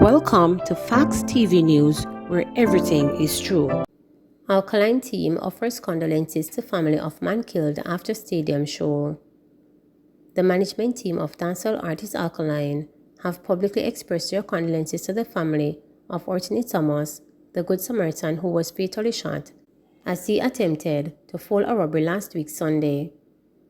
Welcome to Facts TV News, where everything is true. Alkaline team offers condolences to family of man killed after stadium show. The management team of dancehall artist Alkaline have publicly expressed their condolences to the family of Ortney Thomas, the Good Samaritan who was fatally shot as he attempted to foil a robbery last week Sunday.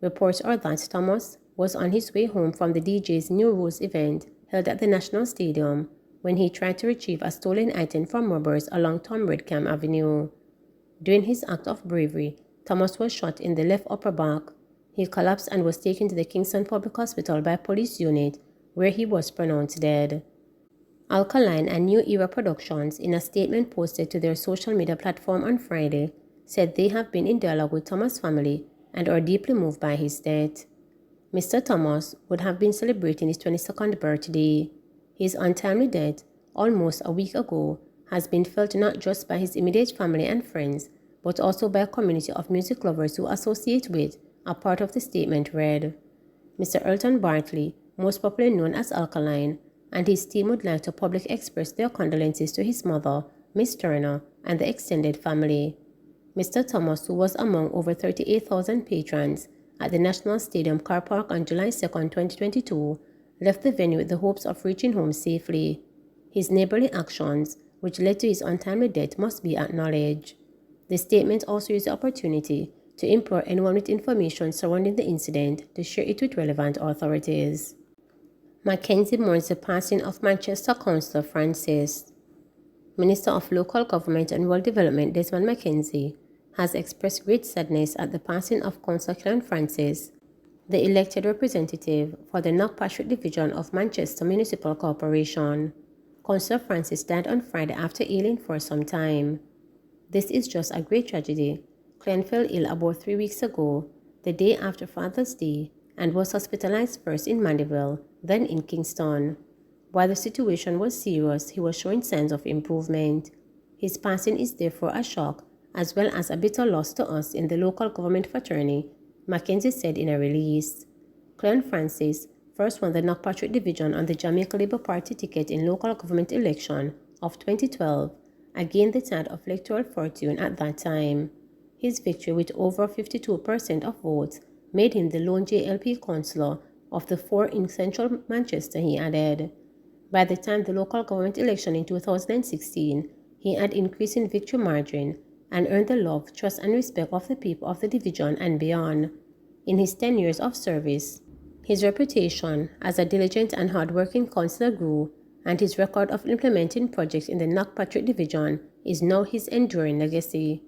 Reports are that Thomas was on his way home from the DJ's New Rules event held at the National Stadium when he tried to retrieve a stolen item from robbers along Tom Redcam Avenue. During his act of bravery, Thomas was shot in the left upper back. He collapsed and was taken to the Kingston Public Hospital by police unit, where he was pronounced dead. Alkaline and New Era Productions, in a statement posted to their social media platform on Friday, said they have been in dialogue with Thomas' family and are deeply moved by his death. Mr. Thomas would have been celebrating his 22nd birthday. His untimely death, almost a week ago, has been felt not just by his immediate family and friends, but also by a community of music lovers who associate with. A part of the statement read, Mr. Elton Bartley, most popularly known as Alkaline, and his team would like to publicly express their condolences to his mother, Miss Turner, and the extended family. Mr. Thomas, who was among over 38,000 patrons at the National Stadium car park on July 2, 2022, left the venue with the hopes of reaching home safely. His neighborly actions, which led to his untimely death, must be acknowledged. The statement also used the opportunity to implore anyone with information surrounding the incident to share it with relevant authorities. Mackenzie mourns the passing of Manchester Councillor Francis. Minister of Local Government and Rural Development Desmond Mackenzie has expressed great sadness at the passing of Councillor Clerk Francis, the elected representative for the Knockpatrick Division of Manchester Municipal Corporation. Councillor Francis died on Friday after ailing for some time. This is just a great tragedy. Clerk fell ill about 3 weeks ago, the day after Father's Day, and was hospitalized first in Mandeville, then in Kingston. While the situation was serious, he was showing signs of improvement. His passing is therefore a shock, as well as a bitter loss to us in the local government fraternity, Mackenzie said in a release. Clerk Francis first won the Knockpatrick Division on the Jamaica Labour Party ticket in local government election of 2012, against the tide of electoral fortune at that time. His victory with over 52% of votes made him the lone JLP councillor of the 4 in central Manchester, he added. By the time the local government election in 2016, he had increased in victory margin and earned the love, trust and respect of the people of the division and beyond. In his 10 years of service, his reputation as a diligent and hard-working councillor grew, and his record of implementing projects in the Knockpatrick Division is now his enduring legacy.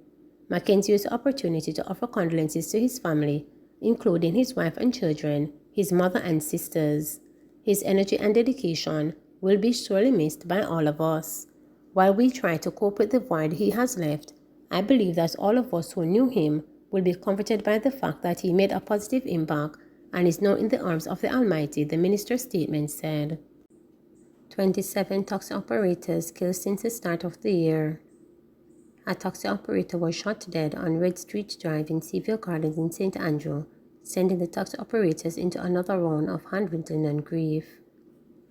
Mackenzie used the opportunity to offer condolences to his family, including his wife and children, his mother and sisters. His energy and dedication will be sorely missed by all of us. While we try to cope with the void he has left, I believe that all of us who knew him will be comforted by the fact that he made a positive impact and is now in the arms of the Almighty, the minister's statement said. 27 taxi operators killed since the start of the year. A taxi operator was shot dead on Red Street Drive in Seaville Gardens in St. Andrew, sending the taxi operators into another round of hand-wringing and grief.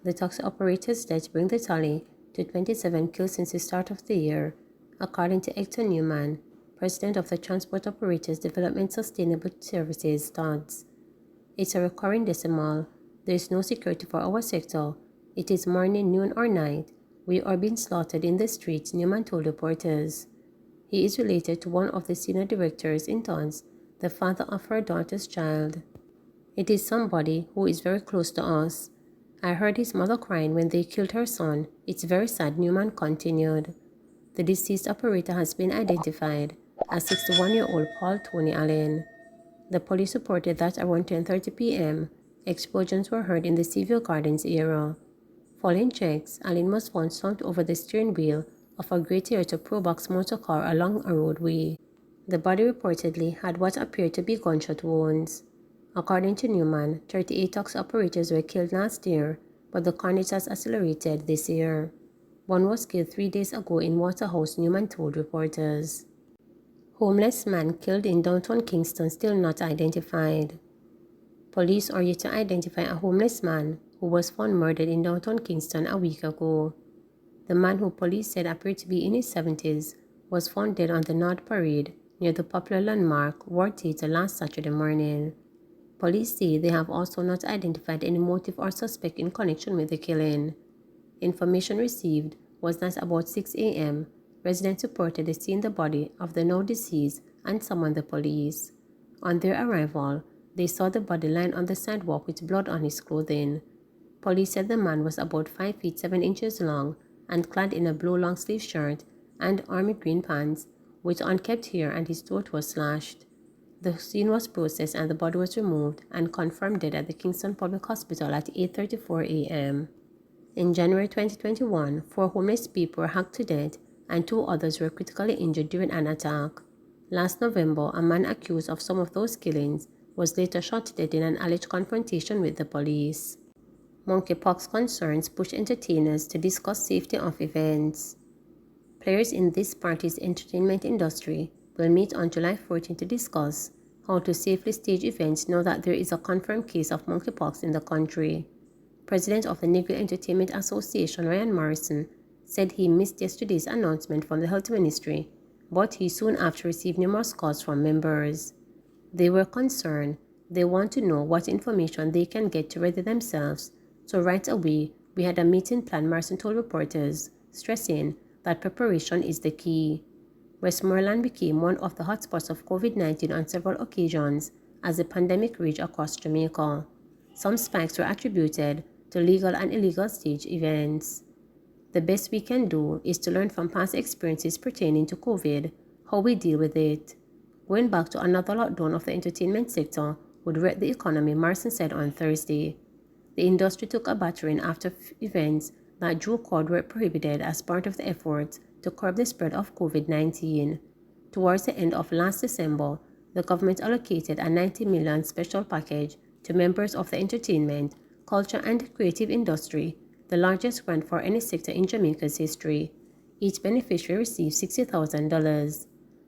The taxi operators' deaths bring the tally to 27 killed since the start of the year, according to Hector Newman, president of the Transport Operators Development Sustainable Services (TODS). It's a recurring decimal. There is no security for our sector. It is morning, noon, or night. We are being slaughtered in the streets, Newman told reporters. He is related to one of the senior directors in TODS, the father of her daughter's child. It is somebody who is very close to us. I heard his mother crying when they killed her son. It's very sad, Newman continued. The deceased operator has been identified as 61-year-old Paul Tony Allen. The police reported that around 10:30 p.m., explosions were heard in the Seaville Gardens area. Following checks, Allen was found slumped over the steering wheel of a grey Toyota Probox motor car along a roadway. The body reportedly had what appeared to be gunshot wounds. According to Newman, 38 taxi operators were killed last year, but the carnage has accelerated this year. One was killed 3 days ago in Waterhouse, Newman told reporters. Homeless man killed in downtown Kingston still not identified. Police are yet to identify a homeless man who was found murdered in downtown Kingston a week ago. The man, who police said appeared to be in his 70s, was found dead on the North Parade near the popular landmark War Theatre last Saturday morning. Police say they have also not identified any motive or suspect in connection with the killing. Information received was that about 6 a.m., residents reported seeing the body of the now deceased and summoned the police. On their arrival, they saw the body lying on the sidewalk with blood on his clothing. Police said the man was about 5 feet 7 inches long and clad in a blue long-sleeve shirt and army green pants, with unkempt hair, and his throat was slashed. The scene was processed and the body was removed and confirmed dead at the Kingston Public Hospital at 8:34 a.m. In January 2021, 4 homeless people were hacked to death and 2 others were critically injured during an attack. Last November, a man accused of some of those killings was later shot to death in an alleged confrontation with the police. Monkeypox concerns push entertainers to discuss safety of events. Players in this party's entertainment industry will meet on July 14 to discuss how to safely stage events now that there is a confirmed case of monkeypox in the country. President of the Negro Entertainment Association, Ryan Morrison, said he missed yesterday's announcement from the Health Ministry, but he soon after received numerous calls from members. They were concerned. They want to know what information they can get to ready themselves. So right away, we had a meeting planned, Morrison told reporters, stressing that preparation is the key. Westmoreland became one of the hotspots of COVID-19 on several occasions as the pandemic raged across Jamaica. Some spikes were attributed to legal and illegal stage events. The best we can do is to learn from past experiences pertaining to COVID, how we deal with it. Going back to another lockdown of the entertainment sector would wreck the economy, Morrison said on Thursday. The industry took a battering after events that drew crowds were prohibited as part of the effort to curb the spread of COVID-19. Towards the end of last December, the government allocated a $90 million special package to members of the entertainment, culture and creative industry, the largest grant for any sector in Jamaica's history. Each beneficiary received $60,000,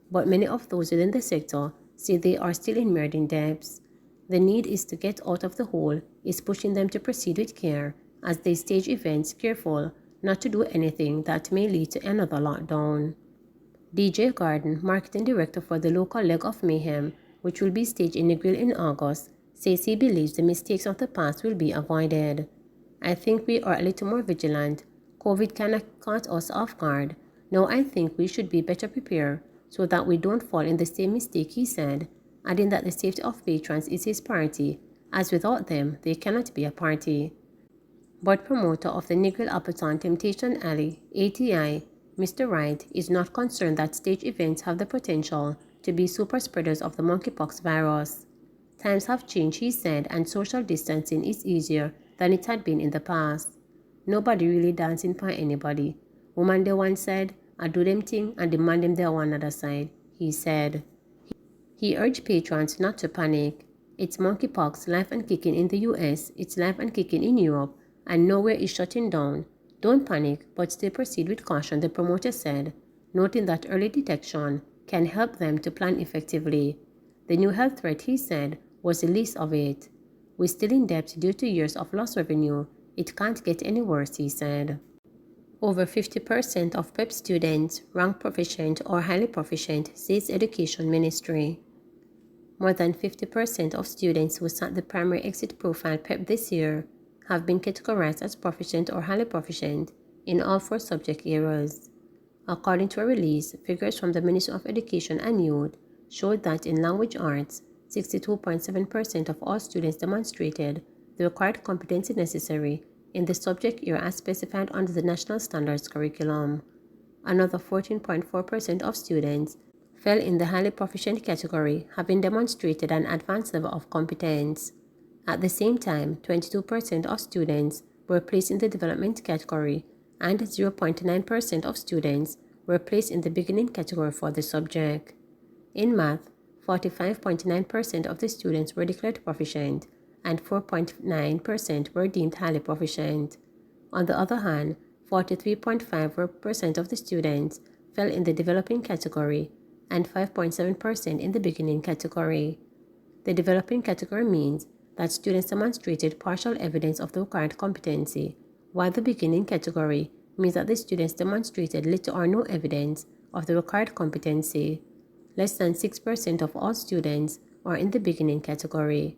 but many of those within the sector say they are still immersed in debts. The need is to get out of the hole is pushing them to proceed with care as they stage events, careful not to do anything that may lead to another lockdown. DJ Garden, marketing director for the local leg of Mayhem, which will be staged in Negril in August, says he believes the mistakes of the past will be avoided. I think we are a little more vigilant. COVID cannot caught us off guard. Now I think we should be better prepared so that we don't fall in the same mistake, he said, adding that the safety of patrons is his priority, as without them, they cannot be a party. But promoter of the Negril Appleton Temptation Alley, ATI, Mr. Wright, is not concerned that stage events have the potential to be super spreaders of the monkeypox virus. Times have changed, he said, and social distancing is easier than it had been in the past. Nobody really dancing for anybody. Woman they once said, I do them thing and demand them there on another side, he said. He urged patrons not to panic. It's monkeypox live and kicking in the US, it's live and kicking in Europe, and nowhere is shutting down. Don't panic, but still proceed with caution, the promoter said, noting that early detection can help them to plan effectively. The new health threat, he said, was the least of it. We're still in debt due to years of lost revenue. It can't get any worse, he said. Over 50% of PEP students rank proficient or highly proficient, says Education Ministry. More than 50% of students who sat the primary exit profile PEP this year have been categorized as proficient or highly proficient in all 4 subject areas. According to a release, figures from the Ministry of Education and Youth showed that in language arts, 62.7% of all students demonstrated the required competency necessary in the subject area as specified under the National Standards curriculum. Another 14.4% of students fell in the highly proficient category, having demonstrated an advanced level of competence. At the same time, 22% of students were placed in the development category, and 0.9% of students were placed in the beginning category for the subject. In math, 45.9% of the students were declared proficient, and 4.9% were deemed highly proficient. On the other hand, 43.5% of the students fell in the developing category, and 5.7% in the beginning category. The developing category means that students demonstrated partial evidence of the required competency, while the beginning category means that the students demonstrated little or no evidence of the required competency. Less than 6% of all students are in the beginning category.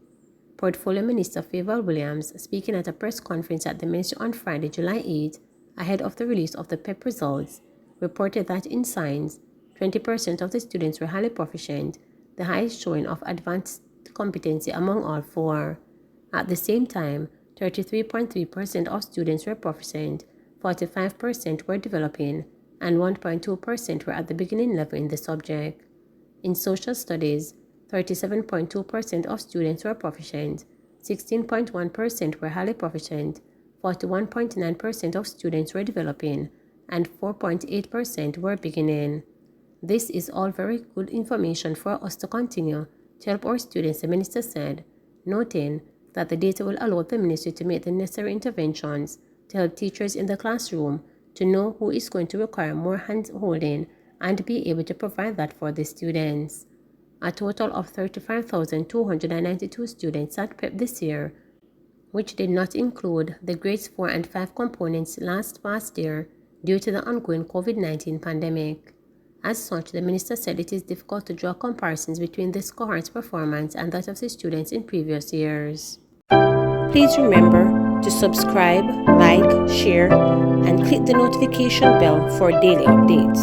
Portfolio Minister Favour Williams, speaking at a press conference at the Ministry on Friday, July 8, ahead of the release of the PEP results, reported that in science, 20% of the students were highly proficient, the highest showing of advanced competency among all four. At the same time, 33.3% of students were proficient, 45% were developing, and 1.2% were at the beginning level in the subject. In social studies, 37.2% of students were proficient, 16.1% were highly proficient, 41.9% of students were developing, and 4.8% were beginning. This is all very good information for us to continue to help our students, the minister said, noting that the data will allow the ministry to make the necessary interventions to help teachers in the classroom to know who is going to require more hand-holding and be able to provide that for the students. A total of 35,292 students sat PEP this year, which did not include the grades 4 and 5 components past year due to the ongoing COVID-19 pandemic. As such, the minister said it is difficult to draw comparisons between this cohort's performance and that of the students in previous years. Please remember to subscribe, like, share, and click the notification bell for daily updates.